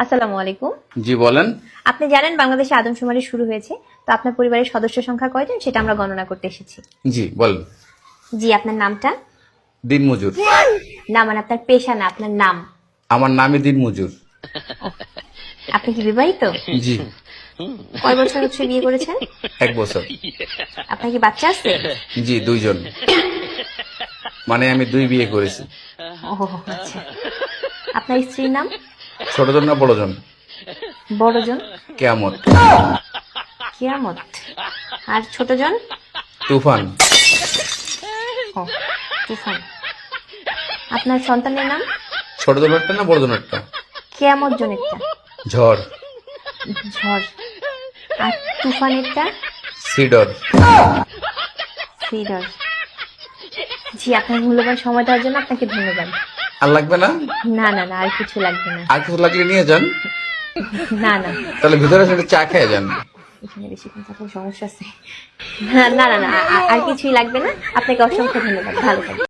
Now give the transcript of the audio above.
আসসালামু আলাইকুম। জি বলেন। আপনি জানেন বাংলাদেশে আদমশুমারি শুরু হয়েছে, তো আপনার পরিবারের সদস্য সংখ্যা কয়জন সেটা আমরা গণনা করতে এসেছি। জি বলেন। জি, আপনার নামটা? দিনমজুর। না, মানে আপনার পেশা না, আপনার নাম। আমার নামই দিনমজুর। আপনি কি বিবাহিত? জি। কয় বছর হচ্ছে বিয়ে করেছেন? 1 বছর। আপনার কি বাচ্চা আছে? জি 2 জন। মানে আমি 2 বিয়ে করেছি। ও আচ্ছা। আপনার স্ত্রীর নাম? ছোট জন না বড় জন? বড়জন? কেয়ামত। কিয়ামত। আর ছোটজন? তুফান। ও তুফান। আপনার সন্তানের নাম? ছোট জন একটা না বড় জন একটা? কিয়ামত জনেরটা? ঝড়। ঝড়। আর তুফানেরটা? সিডর। সিডর। জি, আপনার মূল্যবান সময় দেওয়ার জন্য আপনাকে ধন্যবাদ। আর লাগবে না? না না না, আর কিছু লাগবে না। আর কিছু লাগলে নিয়ে যান। না না, তাহলে ভিতরে এসে চা খেয়ে যান। এখানে বেশি থাকলে সমস্যা আছে। না না না, আর কিছুই লাগবে না। আপনাকে অসংখ্য ধন্যবাদ, ভালো থাকবেন।